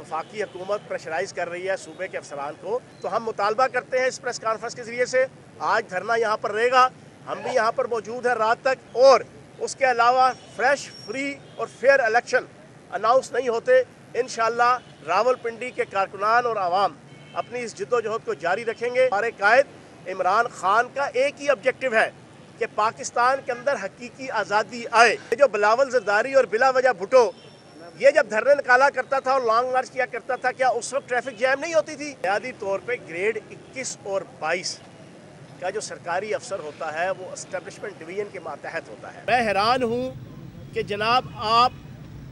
वफाकी हुकूमत प्रेशराइज कर रही है सूबे के अफसरान को, तो हम मुतालबा करते हैं इस प्रेस कॉन्फ्रेंस के ज़रिए से, आज धरना यहाँ पर रहेगा, हम भी यहाँ पर मौजूद हैं रात तक, और उसके अलावा फ्रेश, फ्री और फेयर इलेक्शन अनाउंस नहीं होते इंशाअल्लाह रावलपिंडी के कारकुनान और आवाम अपनी इस जद्दोजहद को जारी रखेंगे। हमारे कायद इमरान खान का एक ही ऑब्जेक्टिव है कि पाकिस्तान के अंदर हकीकी आज़ादी आए। जो बिलावल जरदारी और बिला वजह भुट्टो ये जब धरने निकाला करता था और लॉन्ग मार्च किया करता था, क्या उस वक्त ट्रैफिक जैम नहीं होती थी? बुनियादी तौर पे ग्रेड 21 और 22 का जो सरकारी अफसर होता है वो एस्टेब्लिशमेंट डिवीजन के मातहत होता है। मैं हैरान हूँ कि जनाब आप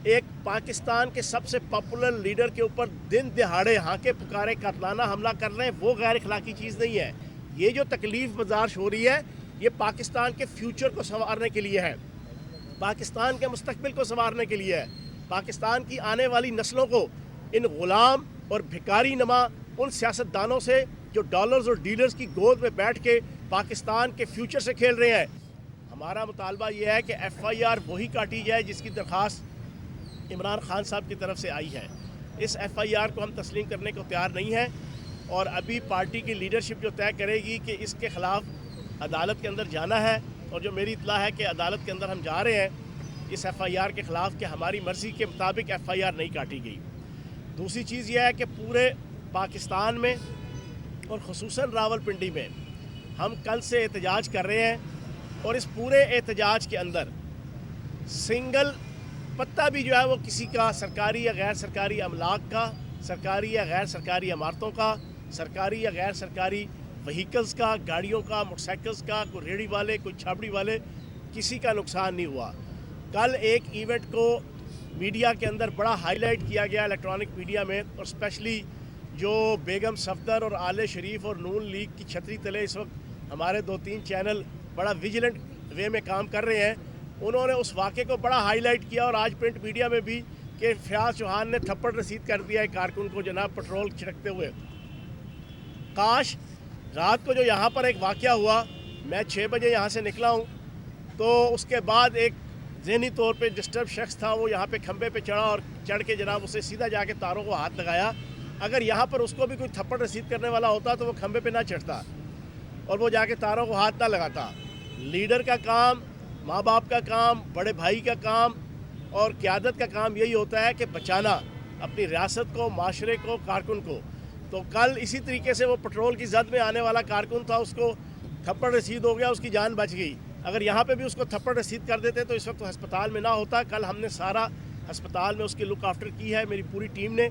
एक पाकिस्तान के सबसे पॉपुलर लीडर के ऊपर दिन दिहाड़े हाके पुकारे कातलाना हमला कर रहे हैं, वो गैर अखलाकी चीज़ नहीं है। ये जो तकलीफ बर्दाश्त हो रही है ये पाकिस्तान के फ्यूचर को संवारने के लिए है, पाकिस्तान के मुस्तकबिल को संवारने के लिए है, पाकिस्तान की आने वाली नस्लों को इन गुलाम और भिखारी नमा उन सियासतदानों से जो डॉलर्स और डीलर्स की गोद में बैठ के पाकिस्तान के फ्यूचर से खेल रहे हैं। हमारा मुतालबा यह है कि FIR वही काटी जाए जिसकी दरख्वास्त इमरान खान साहब की तरफ से आई है। इस FIR को हम तस्लीम करने को तैयार नहीं है और अभी पार्टी की लीडरशिप जो तय करेगी कि इसके ख़िलाफ़ अदालत के अंदर जाना है, और जो मेरी इत्तला है कि अदालत के अंदर हम जा रहे हैं इस FIR के ख़िलाफ़ कि हमारी मर्ज़ी के मुताबिक FIR नहीं काटी गई। दूसरी चीज़ यह है कि पूरे पाकिस्तान में और ख़ुसूसन रावलपिंडी में हम कल से एहतजाज कर रहे हैं, और इस पूरे एहतजाज के अंदर सिंगल पत्ता भी जो है वो किसी का सरकारी या गैर सरकारी अमलाक का, सरकारी या गैर सरकारी इमारतों का, सरकारी या गैर सरकारी व्हीकल्स का, गाड़ियों का, मोटरसाइकिल्स का, कोई रेहड़ी वाले, कोई छाबड़ी वाले, किसी का नुकसान नहीं हुआ। कल एक इवेंट को मीडिया के अंदर बड़ा हाईलाइट किया गया, इलेक्ट्रॉनिक मीडिया में, और स्पेशली जो बेगम सफदर और आले शरीफ और नून लीग की छतरी तले इस वक्त हमारे 2-3 चैनल बड़ा विजिलेंट वे में काम कर रहे हैं, उन्होंने उस वाक़े को बड़ा हाईलाइट किया, और आज प्रिंट मीडिया में भी कि फयाज चौहान ने थप्पड़ रसीद कर दिया है कारकुन को जनाब पेट्रोल छिड़कते हुए। काश रात को जो यहाँ पर एक वाक़या हुआ, मैं 6 बजे यहाँ से निकला हूँ, तो उसके बाद एक ज़हनी तौर पे डिस्टर्ब शख्स था, वो यहाँ पे खंबे पे चढ़ा और चढ़ के जनाब उसे सीधा जाके तारों को हाथ लगाया। अगर यहाँ पर उसको भी कोई थप्पड़ रसीद करने वाला होता तो वो खंबे पे ना चढ़ता और वो जाके तारों को हाथ ना लगाता। लीडर का काम, माँ बाप का काम, बड़े भाई का काम और क़यादत का काम यही होता है कि बचाना अपनी रियासत को, माशरे को, कारकुन को। तो कल इसी तरीके से वो पेट्रोल की जद में आने वाला कारकुन था, उसको थप्पड़ रसीद हो गया, उसकी जान बच गई। अगर यहाँ पे भी उसको थप्पड़ रसीद कर देते तो इस वक्त हस्पताल में ना होता। कल हमने सारा हस्पताल में उसकी लुक आफ्टर की है, मेरी पूरी टीम ने,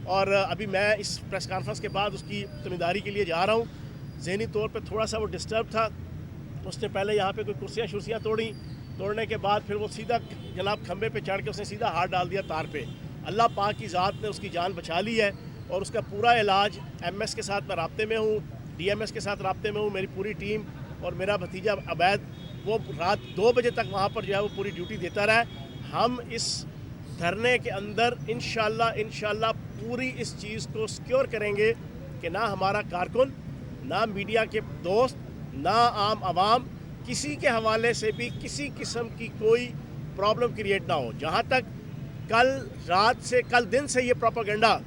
और अभी मैं इस प्रेस कॉन्फ्रेंस के बाद उसकी ज़िम्मेदारी के लिए जा रहा हूँ। ज़हनी तौर पे थोड़ा सा वो डिस्टर्ब था, उसने पहले यहाँ पे कोई कुर्सियाँ शुर्सियाँ तोड़ने के बाद फिर वो सीधा जनाब खंबे पे चढ़ के उसने सीधा हाथ डाल दिया तार पे। अल्लाह पाक की ज़ात ने उसकी जान बचा ली है, और उसका पूरा इलाज MS के साथ मैं राब्ते में हूँ, DMS के साथ राब्ते में हूँ, मेरी पूरी टीम और मेरा भतीजा अबैद, वो रात 2 बजे तक वहाँ पर जो है वो पूरी ड्यूटी देता रहा है। हम इस धरने के अंदर इंशाल्लाह पूरी इस चीज़ को सिक्योर करेंगे कि ना हमारा कारकुन, ना मीडिया के दोस्त, ना आम आवाम किसी के हवाले से भी किसी किस्म की कोई प्रॉब्लम क्रिएट ना हो। जहाँ तक कल दिन से ये प्रोपेगेंडा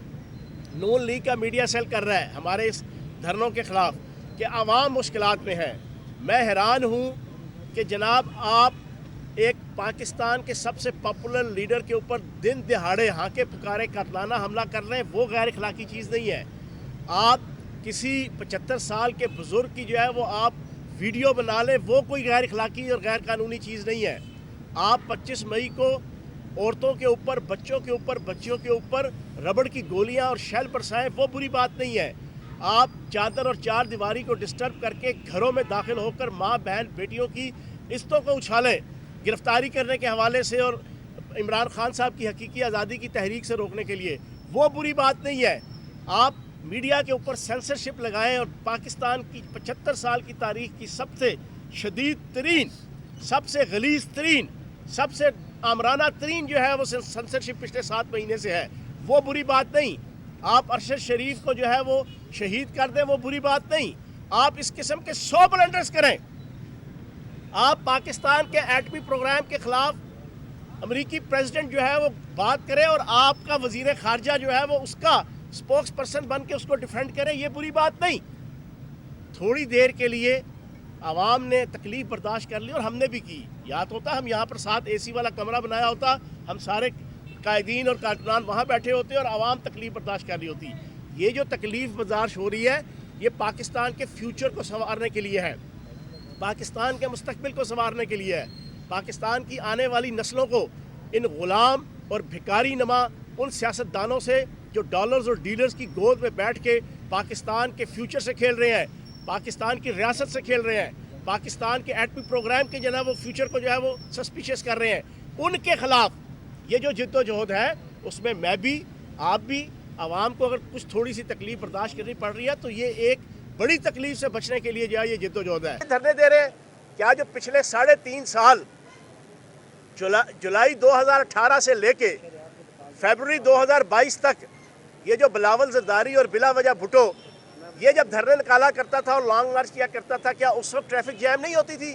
नून लीग का मीडिया सेल कर रहा है हमारे इस धरनों के ख़िलाफ़ कि आवाम मुश्किलात में है, मैं हैरान हूँ कि जनाब आप एक पाकिस्तान के सबसे पॉपुलर लीडर के ऊपर दिन दिहाड़े हाके पुकारे कातलाना हमला कर रहे हैं, वो गैर अखलाकी चीज़ नहीं है। आप किसी 75 साल के बुज़ुर्ग की जो है वो आप वीडियो बना लें, वो कोई गैर अखलाकी और गैर कानूनी चीज़ नहीं है। आप 25 मई को औरतों के ऊपर, बच्चों के ऊपर, बच्चियों के ऊपर रबड़ की गोलियां और शेल बरसाएं, वो बुरी बात नहीं है। आप चादर और चार दीवारी को डिस्टर्ब करके घरों में दाखिल होकर माँ बहन बेटियों की इज्जतों को उछालें गिरफ्तारी करने के हवाले से और इमरान खान साहब की हकीकी आज़ादी की तहरीक से रोकने के लिए, वो बुरी बात नहीं है। आप मीडिया के ऊपर सेंसरशिप लगाएं और पाकिस्तान की 75 साल की तारीख की सबसे शदीद तरीन, सबसे गलीज़ तरीन, सबसे आमराना तरीन जो है वो सेंसरशिप पिछले 7 महीने से है, वो बुरी बात नहीं। आप अरशद शरीफ को जो है वो शहीद कर दें, वो बुरी बात नहीं। आप इस किस्म के 100 ब्लंडर्स करें। आप पाकिस्तान के एटमी प्रोग्राम के ख़िलाफ़ امریکی پریزیڈنٹ جو ہے وہ بات کرے اور آپ کا وزیر خارجہ جو ہے وہ اس کا سپوکس پرسن بن کے اس کو ڈیفینڈ کرے، یہ بری بات نہیں. تھوڑی دیر کے لیے عوام نے تکلیف برداشت کر لی اور ہم نے بھی کی. یاد ہوتا ہم یہاں پر ساتھ اے سی والا کمرہ بنایا ہوتا، ہم سارے قائدین اور کارکنان وہاں بیٹھے ہوتے اور عوام تکلیف برداشت کر رہی ہوتی. یہ جو تکلیف برداشت ہو رہی ہے یہ پاکستان کے فیوچر کو سنوارنے کے لیے ہے، پاکستان کے مستقبل کو سنوارنے کے لیے ہے، پاکستان کی آنے والی نسلوں کو ان غلام اور بھکاری نما ان سیاستدانوں سے جو ڈالرز اور ڈیلرز کی گود میں بیٹھ کے پاکستان کے فیوچر سے کھیل رہے ہیں، پاکستان کی ریاست سے کھیل رہے ہیں، پاکستان کے ایٹمی پروگرام کے جو ہے وہ فیوچر کو جو ہے وہ سسپیشس کر رہے ہیں، ان کے خلاف یہ جو جد و جہد ہے اس میں میں بھی آپ بھی عوام کو اگر کچھ تھوڑی سی تکلیف برداشت کرنی پڑ رہی ہے تو یہ ایک بڑی تکلیف سے بچنے کے لیے جو ہے یہ جد و جہد ہے. دھرنے دے رہے ہیں کیا جو پچھلے 3.5 سال جولائی 2018 سے لے کے فیبروری 2022 تک یہ جو بلاول زرداری اور بلا وجہ بھٹو یہ جب دھرنے نکالا کرتا تھا اور لانگ مارچ کیا کرتا تھا، کیا اس وقت ٹریفک جیم نہیں ہوتی تھی؟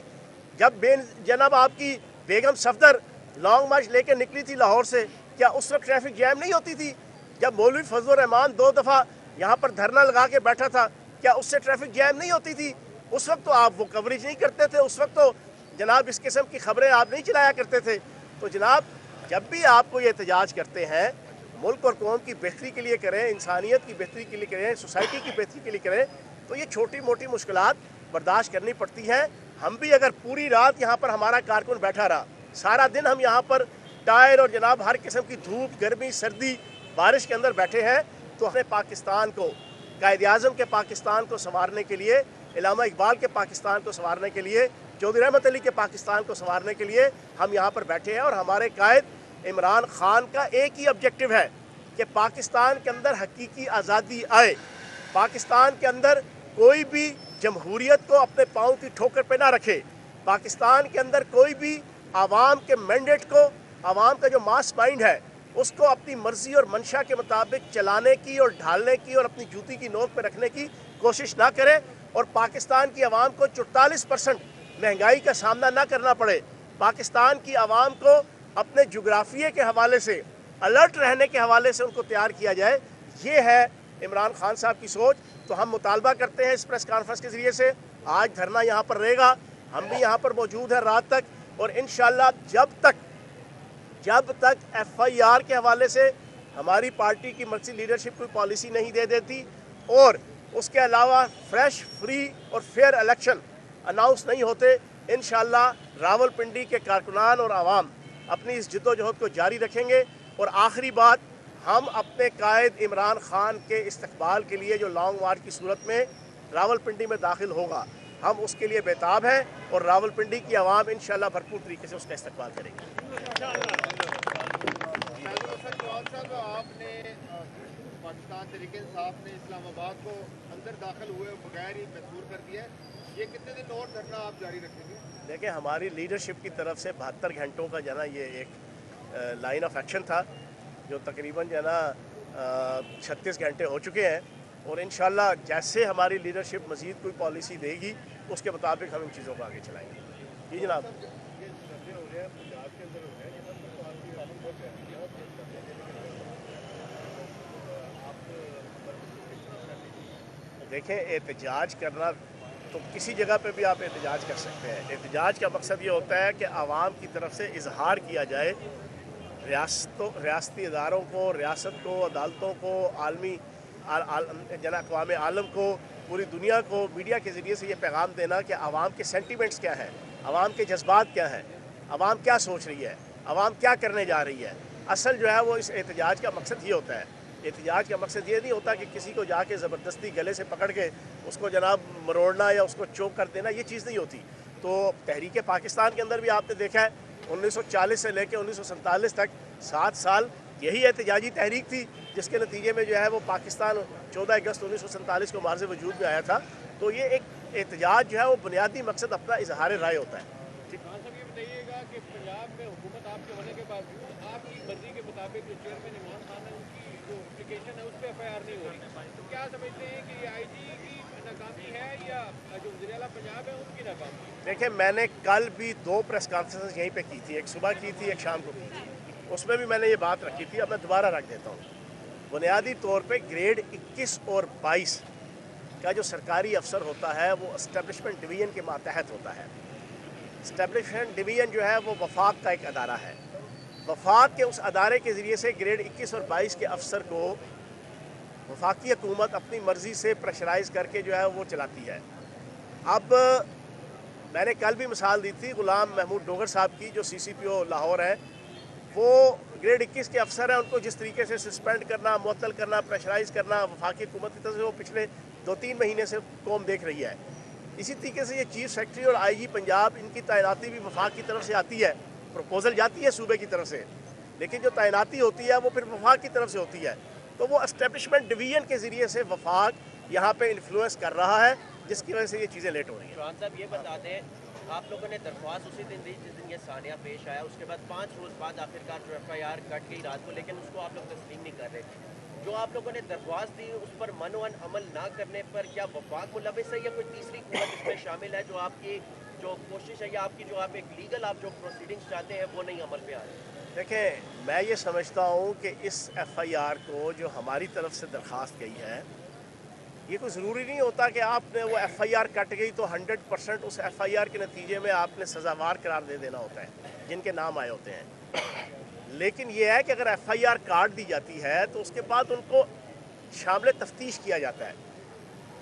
جب جناب آپ کی بیگم صفدر لانگ مارچ لے کے نکلی تھی لاہور سے، کیا اس وقت ٹریفک جیم نہیں ہوتی تھی؟ جب مولوی فضل الرحمان 2 دفعہ یہاں پر دھرنا لگا کے بیٹھا تھا، کیا اس سے ٹریفک جیم نہیں ہوتی تھی؟ اس وقت تو آپ وہ کوریج نہیں کرتے تھے، اس وقت تو جناب اس قسم کی خبریں آپ نہیں چلایا کرتے تھے. تو جناب جب بھی آپ کو یہ احتجاج کرتے ہیں ملک اور قوم کی بہتری کے لیے کریں، انسانیت کی بہتری کے لیے کریں، سوسائٹی کی بہتری کے لیے کریں، تو یہ چھوٹی موٹی مشکلات برداشت کرنی پڑتی ہیں. ہم بھی اگر پوری رات یہاں پر ہمارا کارکن بیٹھا رہا، سارا دن ہم یہاں پر ٹائر اور جناب ہر قسم کی دھوپ گرمی سردی بارش کے اندر بیٹھے ہیں، تو ہمیں پاکستان کو قائد اعظم کے پاکستان کو سنوارنے کے لیے، علامہ اقبال کے پاکستان کو سنوارنے کے لیے، چودھری رحمت علی کے پاکستان کو سنوارنے کے لیے ہم یہاں پر بیٹھے ہیں. اور ہمارے قائد عمران خان کا ایک ہی آبجیکٹو ہے کہ پاکستان کے اندر حقیقی آزادی آئے، پاکستان کے اندر کوئی بھی جمہوریت کو اپنے پاؤں کی ٹھوکر پہ نہ رکھے، پاکستان کے اندر کوئی بھی عوام کے مینڈیٹ کو، عوام کا جو ماس مائنڈ ہے اس کو اپنی مرضی اور منشا کے مطابق چلانے کی اور ڈھالنے کی اور اپنی جوتی کی نوک پہ رکھنے کی کوشش نہ کرے، اور پاکستان کی عوام کو 44% مہنگائی کا سامنا نہ کرنا پڑے، پاکستان کی عوام کو اپنے جغرافیے کے حوالے سے الرٹ رہنے کے حوالے سے ان کو تیار کیا جائے. یہ ہے عمران خان صاحب کی سوچ. تو ہم مطالبہ کرتے ہیں اس پریس کانفرنس کے ذریعے سے، آج دھرنا یہاں پر رہے گا، ہم بھی یہاں پر موجود ہیں رات تک، اور انشاءاللہ جب تک ایف آئی آر کے حوالے سے ہماری پارٹی کی مرکزی لیڈرشپ کوئی پالیسی نہیں دے دیتی اور اس کے علاوہ فریش فری اور فیئر الیکشن اناؤنس نہیں ہوتے، انشاءاللہ راولپنڈی کے کارکنان اور عوام اپنی اس جد و جہد کو جاری رکھیں گے. اور آخری بات، ہم اپنے قائد عمران خان کے استقبال کے لیے جو لانگ مارچ کی صورت میں راولپنڈی میں داخل ہوگا، ہم اس کے لیے بےتاب ہیں اور راولپنڈی کی عوام انشاءاللہ بھرپور طریقے سے اس کا استقبال کرے گی. آپ نے پاکستان تحریک انصاف نے اسلام آباد کو اندر داخل ہوئے بغیر ہی محصور کر دیا ہے، یہ کتنے دن اور دھرنا آپ جاری رکھیں گے؟ دیکھیں، ہماری لیڈرشپ کی طرف سے 72 گھنٹوں کا جو ہے نا یہ ایک لائن آف ایکشن تھا جو تقریباً جو ہے نا 36 گھنٹے ہو چکے ہیں، اور انشاءاللہ جیسے ہماری لیڈرشپ مزید کوئی پالیسی دے گی اس کے مطابق ہم ان چیزوں کو آگے چلائیں گے. جی جناب. دیکھیں، احتجاج کرنا تو کسی جگہ پہ بھی آپ احتجاج کر سکتے ہیں. احتجاج کا مقصد یہ ہوتا ہے کہ عوام کی طرف سے اظہار کیا جائے، ریاستی اداروں کو، ریاست کو، عدالتوں کو، عالمی اقوام عالم کو، پوری دنیا کو میڈیا کے ذریعے سے یہ پیغام دینا کہ عوام کے سینٹیمنٹس کیا ہیں، عوام کے جذبات کیا ہیں، عوام کیا سوچ رہی ہے، عوام کیا کرنے جا رہی ہے. اصل جو ہے وہ اس احتجاج کا مقصد یہ ہوتا ہے. احتجاج کا مقصد یہ نہیں ہوتا کہ کسی کو جا کے زبردستی گلے سے پکڑ کے اس کو جناب مروڑنا یا اس کو چوک کر دینا، یہ چیز نہیں ہوتی. تو تحریک پاکستان کے اندر بھی آپ نے دیکھا ہے 1940 سے لے کے 1947 تک 7 سال یہی احتجاجی تحریک تھی، جس کے نتیجے میں جو ہے وہ پاکستان 14 اگست 1947 کو معرض وجود میں آیا تھا. تو یہ ایک احتجاج جو ہے وہ بنیادی مقصد اپنا اظہار رائے ہوتا ہے. خان صاحب، یہ بتائیے گا کہ پنجاب میں حکومت آپ کے ہونے کے باوجود آپ کی مرضی کے مطابق جو چیئرمین عمران خان ہے ان کی جو اپلیکیشن ہے اس پہ ایف آئی آر نہیں ہو رہی، تو کیا سمجھتے ہیں کہ یہ آئی جی کی नाकामी है या जो वज़ीर आला पंजाब है उनकी नाकामी? देखिए, मैंने कल भी 2 प्रेस कॉन्फ्रेंस यहीं पे की थी, एक सुबह की थी, एक शाम को की थी। उसमें भी मैंने ये बात रखी थी, अब मैं दोबारा रख देता हूँ। बुनियादी तौर पे ग्रेड 21 और 22 का जो सरकारी अफसर होता है वो एस्टेब्लिशमेंट डिवीज़न के मातहत होता है। एस्टेब्लिशमेंट डिवीज़न जो है वो वफाक का एक अदारा है। वफाक के उस अदारे के ज़रिए से ग्रेड 21 और 22 के अफसर को वफाकी हुकूमत अपनी मर्ज़ी से प्रेशराइज़ करके जो है वो चलाती है। अब मैंने कल भी मिसाल दी थी गुलाम महमूद डोगर साहब की, जो CCPO लाहौर है, वो ग्रेड 21 के अफसर हैं, उनको जिस तरीके से सस्पेंड करना, मुअत्तल करना, प्रेशराइज़ करना वफाकी हुकूमत की तरफ से वो पिछले 2-3 महीने से कौम देख रही है। इसी तरीके से ये चीफ सेक्रेटरी और IG पंजाब, इनकी तैनाती भी वफाक की तरफ से आती है, प्रपोजल जाती है सूबे की तरफ से, लेकिन जो तैनाती होती है वो फिर वफाक की तरफ से होती है। तो वो एस्टेब्लिशमेंट डिवीज़न के ज़रिए से वफाक यहाँ पे इन्फ्लुएंस कर रहा है, जिसकी वजह से ये चीज़ें लेट हो रही हैं। चौहान साहब, ये बता दें, आप लोगों ने दरख्वास्त उसी दिन दी जिस दिन ये सानिया पेश आया, उसके बाद 5 रोज़ बाद आखिरकार जो FIR कट गई रात को, लेकिन उसको आप लोग तस्लीम नहीं कर रहे। जो आप लोगों ने दरख्वास्त दी उस पर मनोअन अमल ना करने पर क्या वफाक मुलविस है या कोई तीसरी कुव्वत इसमें शामिल है जो आपकी जो कोशिश है या आपकी जो आप एक लीगल आप जो प्रोसीडिंग्स चाहते हैं वो नहीं अमल पे आ रही? देखें, मैं ये समझता हूँ कि इस FIR को जो हमारी तरफ से दरख्वास्त गई है, ये कोई ज़रूरी नहीं होता कि आपने वो FIR कट गई तो 100% उस FIR के नतीजे में आपने सज़ावार करार दे देना होता है जिनके नाम आए होते हैं। लेकिन ये है कि अगर FIR काट दी जाती है तो उसके बाद उनको शामिल तफ्तीश किया जाता है।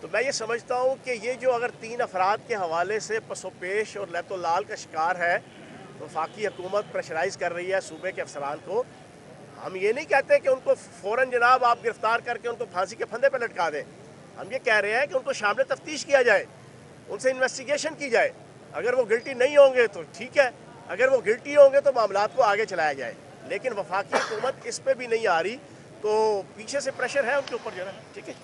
तो मैं ये समझता हूँ कि ये जो अगर 3 अफराद के हवाले से पसोपेश और लैतो लाल का शिकार है, वफाकी हुकूमत प्रेशराइज़ कर रही है सूबे के अफसरान को, हम ये नहीं कहते कि उनको फ़ौरन जनाब आप गिरफ़्तार करके उनको फांसी के फंदे पर लटका दें। हम ये कह रहे हैं कि उनको शामिल तफ्तीश किया जाए, उनसे इन्वेस्टिगेशन की जाए। अगर वो गिल्टी नहीं होंगे तो ठीक है, अगर वो गिल्टी होंगे तो मामलात को आगे चलाया जाए। लेकिन वफाकी हुकूमत इस पे भी नहीं आ रही, तो पीछे से प्रेशर है उनके ऊपर जो है, ठीक है।